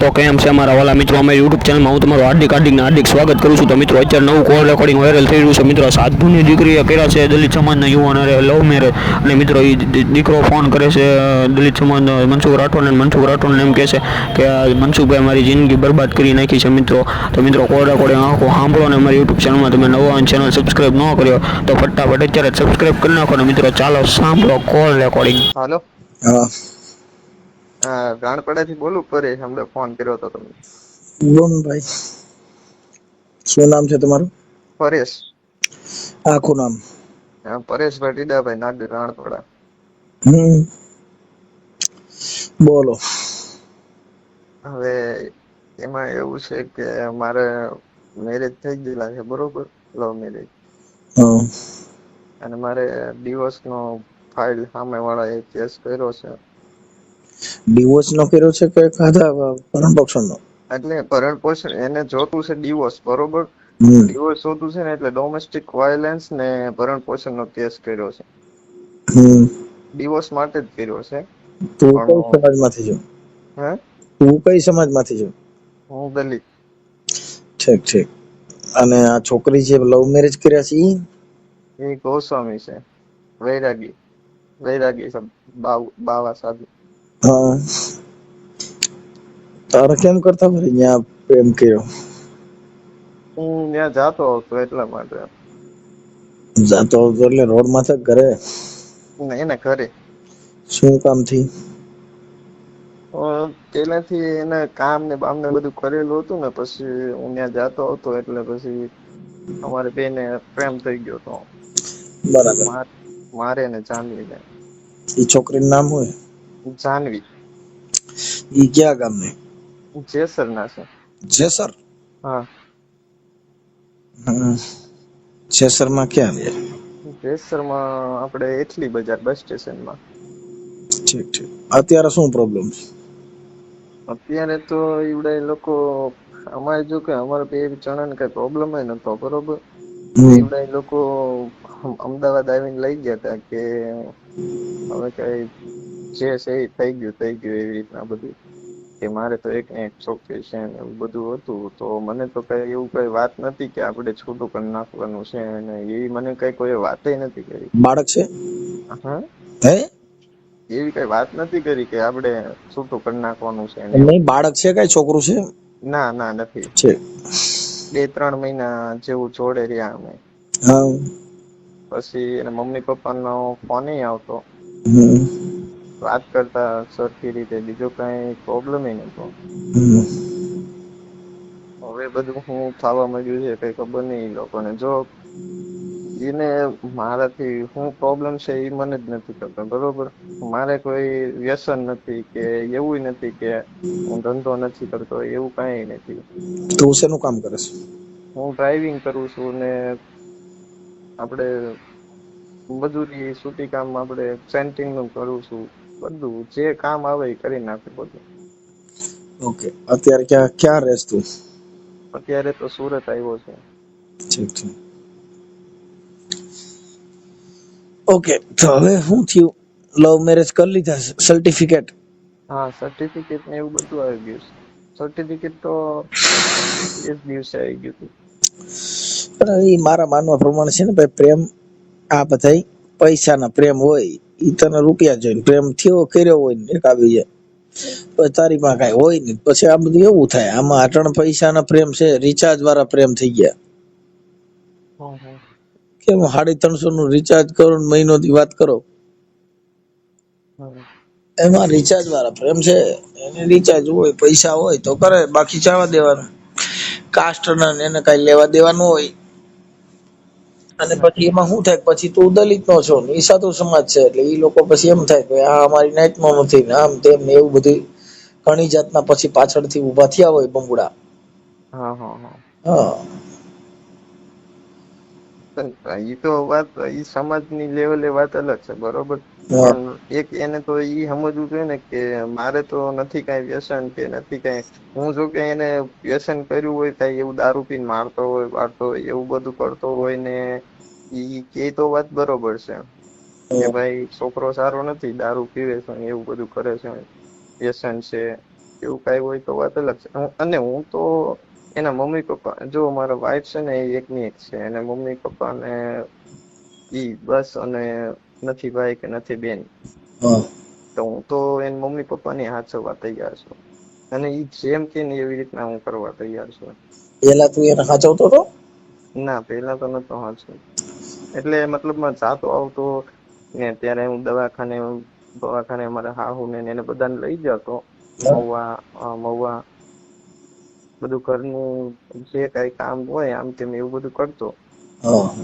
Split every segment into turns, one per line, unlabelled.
તો કેમ છે અમારા વાલા મિત્રો, અમારી યુટ્યુબ ચેનલમાં હું તમારું હાર્દિક સ્વાગત કરું છું. તો મિત્રો અત્યારે નવું કોલ રેકોર્ડિંગ વાયરલ થઈ રહ્યું છે. મિત્રો સાધુની દીકરીએ કર્યા છે દલિત સમાજના યુવાન અરે લવ મેરેજ, અને મિત્રો એ દીકરો ફોન કરે છે દલિત સમાજનો મનસુખ રાઠોડને એમ કહે છે કે મનસુખભાઈ મારી જિંદગી બરબાદ કરી નાખી છે. તો મિત્રો કોલ રેકોર્ડિંગ આખો સાંભળો, અને અમારી યુટ્યુબ ચેનલમાં તમે નવો ચેનલ સબસ્ક્રાઈબ ન કર્યો તો ફટાફટ અત્યારે સબસ્ક્રાઈબ કરી નાખો. ને મિત્રો ચાલો સાંભળો કોલ રેકોર્ડિંગ.
હાલો.
હા,
રાણપડાથી બોલું પરેશ, હમણાં ફોન કર્યો હતો તમને.
બોલો ભાઈ, શું નામ છે તમારું?
પરેશ.
આખું નામ?
પરેશભાઈ ટીડાભાઈ નાગર, રાણપડા.
બોલો.
હવે એમાં એવું છે કે મારે મેરેજ થઈ ગયેલા છે, બરોબર, લવ મેરેજ.
હા.
અને મારે ડિવોર્સ નો ફાઇલ સામે વાળા એ કેસ કર્યો છે.
ડિવોર્સ નો કર્યો છે કે ખાધા ભરણ પોષણ નો?
એટલે ભરણ પોષણ એને જોતું છે ડિવોર્સ, બરોબર.
હમ
ડિવોર્સ જોતું છે ને, એટલે ડોમેસ્ટિક વાયોલન્સ ને ભરણ પોષણ નો કેસ કર્યો છે.
હમ
ડિવોર્સ માટે જ કર્યો છે.
તું કઈ
પણ
સમાજમાંથી છો?
હે,
તું કઈ સમાજમાંથી છો?
હું દલિત.
ઠીક. અને આ છોકરી જે લવ મેરેજ કર્યા છે
એ ગોસ્વામી છે, વૈરાગી બાવા સાધુ.
હા, તારે કેમ કરતા ફરી ત્યાં પ્રેમ કર્યો?
હું ત્યાં જાતો હતો એટલા માટે.
જાતો હતો એટલે રોડ માથે ઘરે?
એના ઘરે.
શું કામ થી?
પેલાથી એને કામ ને બામ ને બધું કરેલું હતું ને, પછી હું ત્યાં જાતો હતો એટલે પછી અમારે બેને પ્રેમ થઈ ગયો હતો.
બરાબર.
મારે ને જાનવી ને.
એ છોકરીનું નામ હોય?
જાનવી.
ઈ ક્યાં ગામની?
જેસર ના છે.
જેસર?
હા.
જેસર માં ક્યાં રહે?
જેસર માં આપણે એટલી બજાર બસ સ્ટેશન માં.
ઠીક. અત્યારે શું પ્રોબ્લેમ છે?
અત્યારે તો એવડા લોકો અમારે જો કે અમારે બે જણા ને કઈ પ્રોબ્લેમ નતો, બરોબર. એવડા લોકો અમદાવાદ આવીને લઈ ગયા હતા કે હવે કઈ જે છે એ થઈ ગયું એવી રીતના બધું, કે મારે તો એક ને એક છોકરી છે ને એવું બધું હતું. તો મને તો કઈ એવું કઈ વાત નથી કે આપણે છૂટું કરી નાખવાનું છે, અને એ મને કઈ કોઈ વાત નથી કરી.
બાળક છે?
હા,
હે?
એવી કઈ વાત નથી કરી કે આપણે છૂટું કરી નાખવાનું છે ને એવું.
નહીં, બાળક છે? કઈ છોકરું છે?
ના નથી.
છે.
2-3 મહિના જેવું જોડે રહ્યા અમે.
હા.
પછી એના મમ્મી પપ્પાનો ફોન આવતો,
હમ
વાત કરતા સરખી રીતે, બીજો કઈ પ્રોબ્લેમ નતો. હવે બધું હું થવા માંડ્યું છે કઈ ખબર નહીં લોકોને. જો એને મારાથી શું પ્રોબ્લેમ છે એ મને જ નથી ખબર, બરોબર. મારે કોઈ વ્યસન નથી કે એવું નથી કે હું ધંધો નથી કરતો, એવું કઈ નથી.
તું શેનું કામ કરે છે?
હું ડ્રાઇવિંગ કરું છું ને આપણે મજૂરી સૂટી કામ આપણે સેન્ટિંગ નું કરું છું. બધું જે કામ આવે એ કરી નાખું બધું.
ઓકે. અત્યારે ક્યાં રહેશ તું?
અત્યારે તો સુરત આવ્યો છે.
ઠીક. ઓકે, તો હવે શું થયું? લવ મેરેજ કરી લીધા, સર્ટિફિકેટ?
હા, સર્ટિફિકેટ ને એવું બધું આવી ગયું છે. સર્ટિફિકેટ તો એ જ દિવસે આવી ગયું હતું.
એ મારા માનવા પ્રમાણે છે ને ભાઈ, પ્રેમ આ બધા પૈસાના પ્રેમ હોય. ઈ તને રૂપિયા જોઈને પ્રેમ થયો કર્યો હોય ને એક આવી જાય, પછી તારી પાસે કઈ હોય ને પછી આ બધું એવું થાય. આમાં અટણ પૈસાના પ્રેમ છે, રિચાર્જ વાળા પ્રેમ થઈ ગયા. કેમ 350 નું રિચાર્જ કરો ને મહિનો થી વાત કરો, એમાં રિચાર્જ વાળા પ્રેમ છે. એને રિચાર્જ હોય, પૈસા હોય તો કરે, બાકી જવા દેવાનું. કાસ્ટ ના એને કઈ લેવા દેવાનું હોય. અને પછી એમાં શું થાય, પછી તું દલિત નો છો ને ઈ સાધુ સમાજ છે, એટલે ઈ લોકો પછી એમ થાય કે આ અમારી નાઈટ નો નથી ને આમ તેમ ને એવું બધું ઘણી જાતના પછી પાછળથી ઉભા થયા હોય બંગુડા. હા.
એ તો વાત એ સમાજની લેવલે વાત અલગ છે, બરોબર. પણ એક એને તો ઈ સમજવું જોઈએ ને કે મારે તો નથી કઈ વ્યસન કે નથી કઈ. હું જો કે એને વ્યસન કર્યું હોય, કઈ એવું દારૂ પીને મારતો હોય, વાળતો હોય, એવું બધું કરતો હોય ને ઈ કે તો વાત બરોબર છે કે ભાઈ છોકરો સારો નથી, દારૂ પીવે છે એવું બધું કરે છે, વ્યસન છે. એવું કાંઈ હોય તો વાત અલગ છે. અને હું તો એના મમ્મી પપ્પા, જો મારા વાઈફ છે ને એ એકની એક છે, અને મમ્મી પપ્પા ને ઈ બસ, અને નથી ભાઈ કે નથી બેન,
હા.
તો હું તો એના મમ્મી પપ્પાની હાચવવા તૈયાર છું, અને ઈ જેમ કે ને એવી રીતના હું કરવા તૈયાર છું.
પેલા તું એને સાચવતો હતો?
ના, પેલા તો નતો હાચવતો. એટલે મતલબમાં જાતો આવતો ને ત્યારે હું દવાખાને મારા હાહુ ને એને બધાને લઈ જતો મહુવા બધું ઘરનું જે કઈ કામ હોય આમ તેમ એવું બધું કરતો.
હા.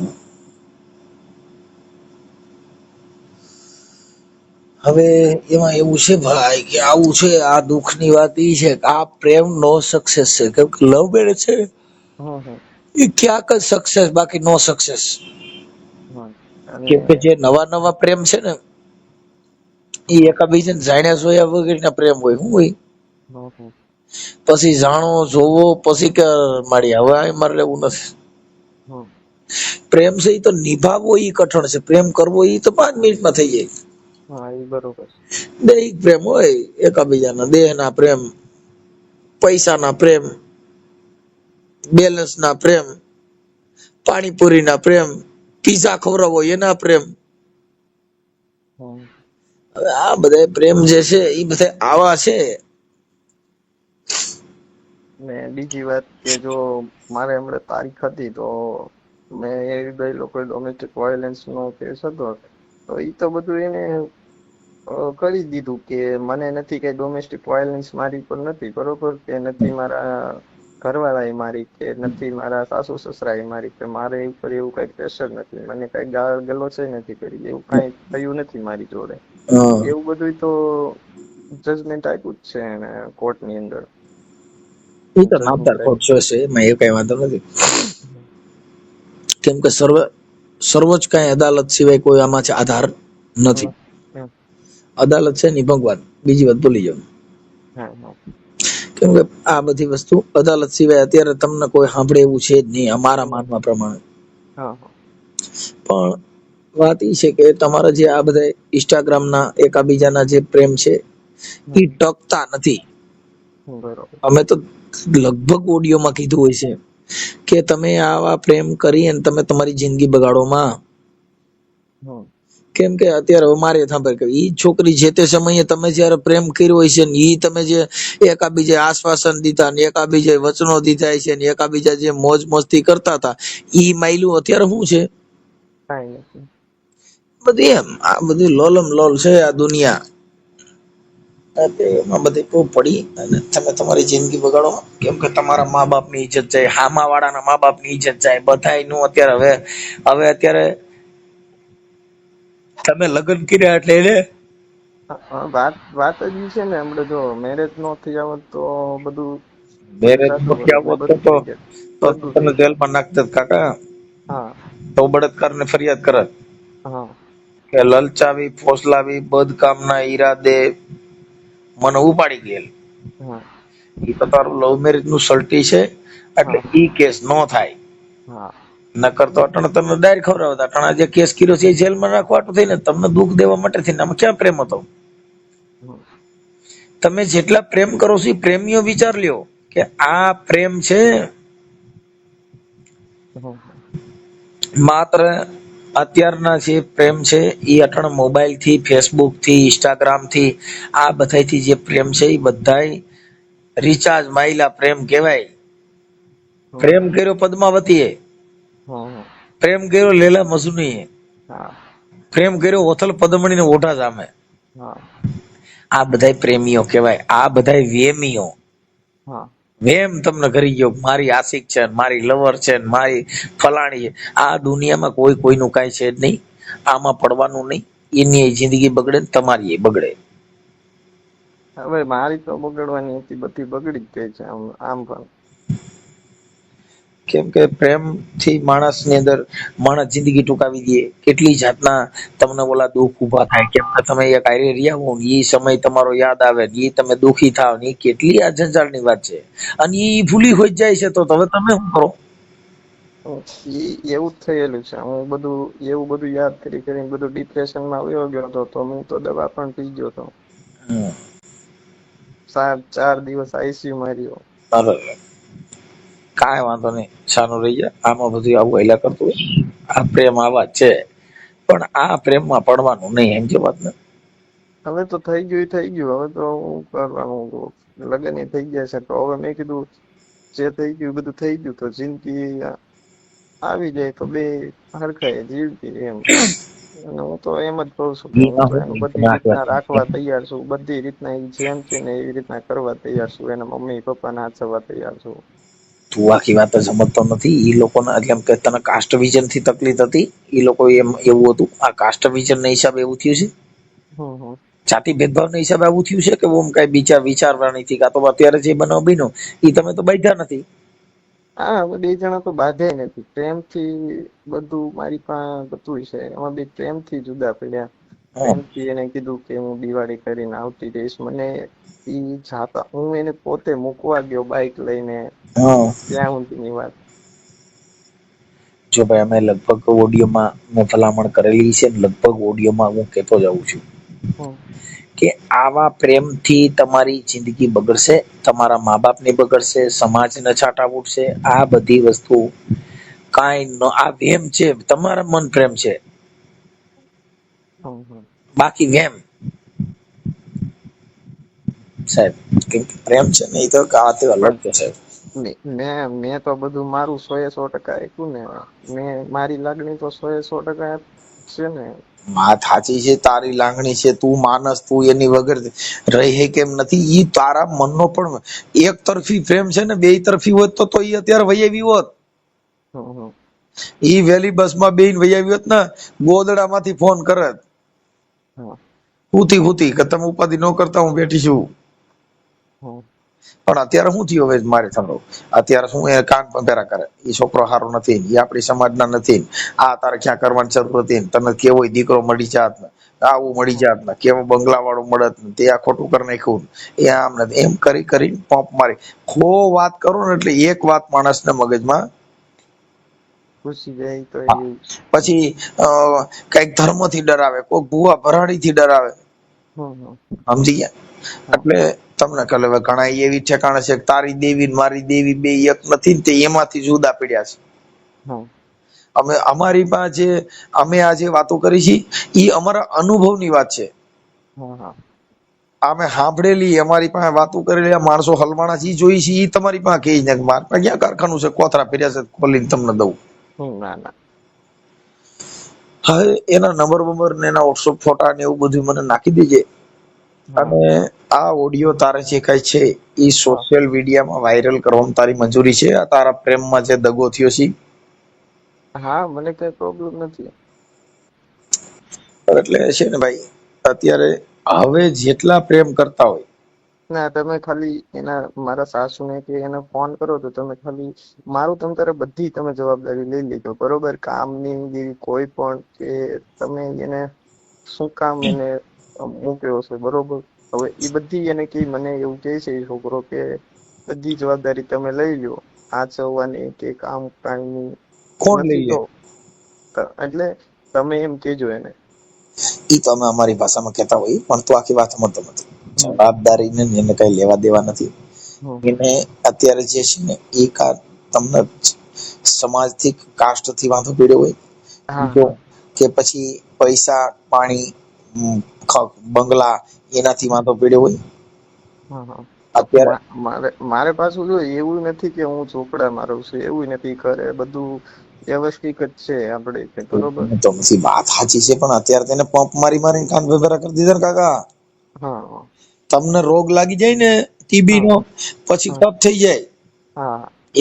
હવે એમાં એવું છે ભાઈ કે આવું છે, આ દુઃખની વાત ઈ છે કે આ પ્રેમ નો સક્સેસ છે, કેમ કે લવ મેરેજ છે
હમ હમ
એ ક્યાંક જ સક્સેસ, બાકી નો સક્સેસ.
હમ અને
કેમ કે જે નવા નવા પ્રેમ છે ને એ
હમ
એકાબીજાને જાણ્યા જોયા વગરના પ્રેમ હોય. શું હોય?
હમ હમ
પછી જાણો જોવો પછી કે મારી હવે આ મારે લેવું નથી.
હમ
પ્રેમ છે એ તો નિભાવવો એ કઠણ છે, પ્રેમ કરવો એ તો 5 મિનિટમાં થઈ જાય.
હા, એ બરોબર.
દૈહિક પ્રેમ હોય, એકાબીજાના દેહ ના પ્રેમ, પૈસા ના પ્રેમ, બેલેન્સ ના પ્રેમ, પાણીપુરી ના પ્રેમ, પીઝા ખવડાવો એના પ્રેમ.
હમ
હવે આ બધા પ્રેમ જે છે એ બધા આવા છે.
ને બીજી વાત કે જો મારે હમણાં તારીખ હતી તો મેં એ લોકો ડોમેસ્ટિક વાયોલન્સ નો કેસ હતો, તો એ તો બધું એને કરી દીધું કે મને નથી કે ડોમેસ્ટિક વાયોલન્સ મારી પર નથી, બરોબર, કે નથી મારા ઘરવાળા એ મારી, કે નથી મારા સાસુ સસરા એ મારી, કે મારે ઉપર એવું કઈ પ્રેશર નથી, મને કઈ ગાળ ગલોચ નથી કરી, એવું કઈ થયું નથી મારી જોડે.
હા,
એવું બધું તો જજમેન્ટ આપ્યું જ છે એને કોર્ટની અંદર.
એ તો નામદાર
જજમેન્ટ
કોર્ટ છે, એમાં એ કઈ વાંધો નથી.
આપ્યું.
કેમ કે સર્વોચ્ચ કઈ અદાલત સિવાય કોઈ આમાં છે આધાર નથી.
હમ હમ
અદાલત છે ની ભગવાન, બીજી વાત ભૂલી જાવ.
હા હા
કેમ કે આ બધી વસ્તુ અદાલત સિવાય અત્યારે તમને કોઈ સાંભળે એવું છે જ નહીં, અમારા
હમ
માનવા પ્રમાણે.
હા હા
પણ વાત એ છે કે તમારા જે આ બધા ઇન્સ્ટાગ્રામ ના એકાબીજાના જે પ્રેમ છે એ
હમ
ટકતા નથી.
બરોબર.
અમે તો લગભગ ઓડિયોમાં કીધું હોય છે કે તમે આવા પ્રેમ કરી અને તમે તમારી જિંદગી બગાડોમાં.
હમ
કેમ કે અત્યારે મારે સાંભળ કે ઈ છોકરી જે તે સમયે તમે જયારે પ્રેમ કર્યો હોય છે ને ઈ તમે જે એકાબીજા આશ્વાસન દીધા ને એકાબીજા વચનો દીધા છે ને એકાબીજા જે મોજ મસ્તી કરતા હતા, ઈ માયલું અત્યારે શું છે?
કઈ નથી.
બધી એમ આ બધી લોલમ લોલ છે આ દુનિયા. એમાં બધી પડી અને તમે તમારી જિંદગી બગાડો, કેમ કે તમારા મા બાપ ની ઈજ્જત જાય, હામા વાળાના મા બાપ ની ઈજ્જત જાય, બધા નું અત્યારે હવે અત્યારે તમે લગ્ન કર્યા એટલે એને
વાત જ ઈ છે ને, હમણાં જો મેરેજ નો થઈ આવત તો બધું બધું
મેરેજ
સાચું
નથી
હોત
આવો
ને બધું થઈ જાય,
તો
બધું
તને
થઈ જાય.
જેલમાં નાખતા કાકા.
હા
તો બળાત્કાર ને ફરિયાદ કરત
હા
કે લલચાવી ફોસલાવી બદકામના ઈરાદે મને ઉપાડી ગયેલ.
હા
એ તો તારું લવ મેરેજ નું સલટી છે, એટલે
હા
ઈ કેસ નો થાય.
હા
નકર તો અટણ તમને ડાયર ખવડાવત, અટણા જે કેસ કર્યો છે એ જેલમાં નાખવાટું થઈ ને તમને દુઃખ દેવા માટે થઈને આમાં ક્યાં પ્રેમ હતો?
હમ
તમે જેટલા પ્રેમ કરો છો એ પ્રેમીઓ વિચાર લ્યો કે આ પ્રેમ છે
હમ
માત્ર અત્યારના જે પ્રેમ છે એ અટણ મોબાઈલ થી, ફેસબુક થી, ઇન્સ્ટાગ્રામ થી, આ બધાથી જે પ્રેમ છે એ બધા રિચાર્જ માયલા પ્રેમ કેવાય. પ્રેમ કર્યો પદ્માવતી એ,
હમ
પ્રેમ કર્યો લેલા મજનુ એ,
હા
પ્રેમ કર્યો ઓથલ પદમણી ને ઓઢા સામે.
હા
આ બધા પ્રેમીઓ કેવાય, આ બધા વેમીઓ.
હા
વેમ તમને કરી ગયો મારી આશિક છે, મારી લવર છે, મારી ફલાણી છે. આ દુનિયામાં કોઈ કોઈનું કઈ છે જ નહીં, આમાં પડવાનું નહીં. એની જિંદગી બગડે ને તમારી એ બગડે.
હવે મારી તો બગડવાની હતી, બધી બગડી જ ગઈ છે આમ પણ.
કેમ કે પ્રેમ થી માણસ ની અંદર માણસ જિંદગી ટૂંકાવી દે, કેટલી જાતના તમને ઓલા દુઃખ ઉભા થાય, કેમ કે તમે એક હારે રહ્યા હો ને એ સમય તમારો યાદ આવે ને તમે દુઃખી થાવ ને, કેટલી આ જંજાળ ની વાત છે. અને ઈ ભૂલી હોઈ જાય છે તો હવે તમે શું કરો?
એવું જ થયેલું છે. હું બધું એવું બધું યાદ કરીને બધું ડિપ્રેશનમાં આવ્યો ગયો હતો, તો હું તો દવા પણ પી ગયો હતો. ચાર દિવસ આઈસીયુ માં રહ્યો.
અરે કાંઈ વાંધો નહીં, શાનું રહી જાય. આમાં બધું આવું હેલા કરતું હોય. આ પ્રેમ આવા જ છે, પણ આ પ્રેમમાં પડવાનું નહીં, એમ જે વાત ને.
હવે તો થઈ ગયું. હવે તો હું કરવાનું, લગ્ન થઈ ગયા છે તો હવે મેં કીધું જે થઈ ગયું બધું થઈ ગયું, તો જિંદગી આવી જાય તો બે હરખાય જીવતી એમ. અને હું તો એમ જ કહું છું કે હું તો એનું બધી રીતના રાખવા તૈયાર છું, બધી રીતના એ જેમ છે ને એવી રીતના કરવા તૈયાર છું, એના મમ્મી પપ્પાને હાચવવા તૈયાર છું.
તું આખી વાત જ સમજતો નથી. ઈ લોકોને એટલે એમ કે તને કાસ્ટ વિઝન થી તકલીફ હતી, ઈ લોકો એમ એવું હતું. આ કાસ્ટ વિઝન ના હિસાબે એવું થયું છે,
હમ.
જાતિ ભેદભાવ ના હિસાબે આવું થયું છે, કે ઓમ કઈ બીજા વિચારવાની થી કાં તો અત્યારે જે બનાવ બન્યો ઈ તમે તો બાંધ્યા નથી.
હા, બે જણા તો બાંધે નથી, પ્રેમથી બધું મારી પાસે બધું છે. એમાં બે પ્રેમથી જુદા પડ્યા. પ્રેમથી એને કીધું કે હું દિવાળી કરીને આવતી રહીશ. મને ઈ જાતા હું એને પોતે મૂકવા ગયો બાઇક લઈને, ત્યાં સુધીની વાત.
જો ભાઈ, અમે લગભગ ઓડિયોમાં મેં ભલામણ કરેલી છે, લગભગ ઓડિયોમાં હું કહેતો જાઉં છું કે આવા પ્રેમથી તમારી જિંદગી બગડશે, તમારા મા બાપની બગડશે, સમાજને છાંટા ઉડશે. આ બધી વસ્તુ કાંઈ ન, આ વેમ છે, તમારા મન પ્રેમ છે, બાકી વેમ સાહેબ. કેમ કે પ્રેમ છે ને એ તો વાત અલગ છે સાહેબ.
મેં તો બધું મારું 100% આપ્યું ને. મેં મારી લાગણી તો 100% છે ને.
વાત સાચી છે, તારી લાગણી છે, તું માનસ, તું એની વગર રહી કેમ નથી. ઈ તારા મનનો પણ એક તરફી પ્રેમ છે ને, બે તરફી હોત તો ઈ અત્યારે વૈયાવી હોત. ઈ વેલી બસમાં બેન વૈયાવી હોત ને, ગોદડામાંથી ફોન કરત હુતી કે તમે ઉપાધિ ન કરતા, હું બેઠી છું. પણ અત્યારે શું થયું હવે મારે સાંભળો, અત્યારે શું એ કાન પંપેરા કરે, એ છોકરો સારો નથી, એ આપણી સમાજના નથી, આ તારે ક્યાં કરવાની જરૂર હતી, તને કેવો દીકરો મળી જાત ને, આવું મળી જાત ને, કેવો બંગલા વાળું મળત ને, તે આ ખોટું કરી નાખ્યું, એ આમ નથી, એમ કરી પંપ મારી ખો વાત કરો ને, એટલે એક વાત માણસના મગજમાં
ઘૂસી જાય. તો
પછી કઈક ધર્મ થી ડરાવે, કોઈક ભૂવા ભરાડી થી ડરાવે, સમજી ગયા. એટલે તમને કહે ઘણા એવી ઠેકાણે છે, તારી દેવી મારી દેવી બે એક નથી ને, તે એમાંથી જુદા પડ્યા છે. અમે અમારી પાસે અમે આજે વાતો કરી છે, એ અમારા અનુભવની વાત છે. અમે સાંભળેલી, અમારી પાસે વાતો કરેલી, માણસો હલવાણા છે જોઈ છે, એ તમારી પાસે કહી ને મારા પાસે ક્યાં કારખાનું છે, કોથરા ફેર્યા છે, ખોલીને તમને દઉં. હવે એના નંબર ને એના વોટ્સઅપ ફોટા ને એવું બધું મને નાખી દેજે. અને આ ઓડિયો તારે જે કઈ છે એ સોશિયલ મીડિયામાં વાયરલ કરવાની તારી મંજૂરી છે? આ તારા પ્રેમમાં જે દગો થયો છે?
હા, મને કઈ પ્રોબ્લેમ નથી.
એટલે છે ને ભાઈ, અત્યારે હવે જેટલા પ્રેમ કરતા હોય
ના, તમે ખાલી એના મારા સાસુને કે એને ફોન કરો તો તમે ખાલી મારું તમ તારે બધી તમે જવાબદારી લઈ લેજો, બરોબર? કામની જેવી કોઈ પણ, કે તમે એને શું કામ એને મૂક્યો છે, બરોબર? હવે એ બધી એને કે મને એવું કહે છે એ છોકરો કે બધી જવાબદારી તમે લઈ લો, આચવવાની કે કામ કાંઈ
કોણ લઈ
નથી.
લે?
તો એટલે તમે એમ કેજો એને.
ઈ તો અમે અમારી ભાષામાં કહેતા હોઈએ, પણ તું આખી વાત સમજતો નથી. જવાબદારી ને એને કઈ લેવા દેવા નથી. એને અત્યારે જે છે ને એ તમને સમાજથી, કાસ્ટથી વાંધો પીડ્યો હોય કે પછી પૈસા, પાણી, બંગલા એનાથી વાંધો પીડ્યો હોય.
અત્યારે મારે પાછું જો એવું નથી કે હું ઝોપડામાં રહું છું, એવું નથી. કરે બધું વ્યવસ્થિત જ છે આપણે, બરોબર?
તો પછી વાત સાચી છે, પણ અત્યારે તેને પંપ મારી મારીને કાન ભેભેરા કરી દીધા ને કાકા. તમને રોગ લાગી જાય ને ટીબી નો, પછી કફ થઈ જાય,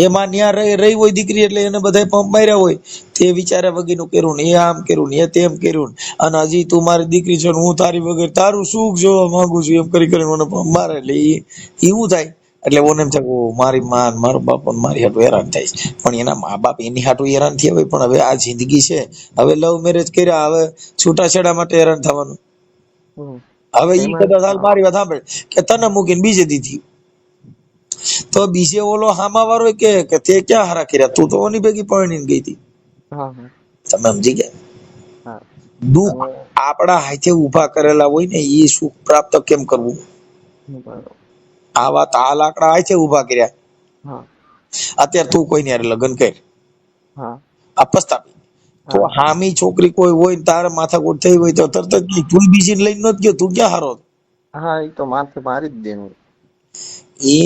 એમાં ન્યા રહી હોય દીકરી, એટલે એને બધા પંપ માર્યા હોય, તે વિચારે વગીનું કર્યું ને, એ આમ કર્યું ને, એ તેમ કર્યું ને, અને હજી તું મારી દીકરી છો ને હું તારી વગર તારું સુખ જોવા માંગુ છું, એમ કરી મને પંપ મારે. એટલે એ શું થાય? એટલે ઓને એમ થાય મારી માં, મારો બાપ મારી હાટું હેરાન થાય છે. પણ એના મા બાપ એની હાટું હેરાન થયા હોય, પણ હવે આ જિંદગી છે, હવે લવ મેરેજ કર્યા, હવે છૂટાછેડા માટે હેરાન થવાનું. હવે ઈ કદાચ હાલ મારી વાત સાંભળે કે તને મૂકીને બીજે દીધી, તો બીજે ઓલો હામા વાળો કે તે ક્યાં હારા કર્યા, તું તો ઓની ભેગી પરણીને ગઈ હતી. તમે સમજી ગયા? દુઃખ આપણા હાથે ઉભા કરેલા હોય ને, એ સુખ પ્રાપ્ત કેમ કરવું? આ વાત આ લાકડા આ છે ઉભા કર્યા.
હા
અત્યારે તું કોઈને યાર લગ્ન કર,
હા
આ પસ્તાવી તો
હા
હામી છોકરી કોઈ હોય ને તારે માથાકૂટ થઈ હોય તો તરત જ તું બીજી લઈને નત ગયો, તું ક્યાં હારો?
હા, એ તો માથે મારી જ દેવું.
એ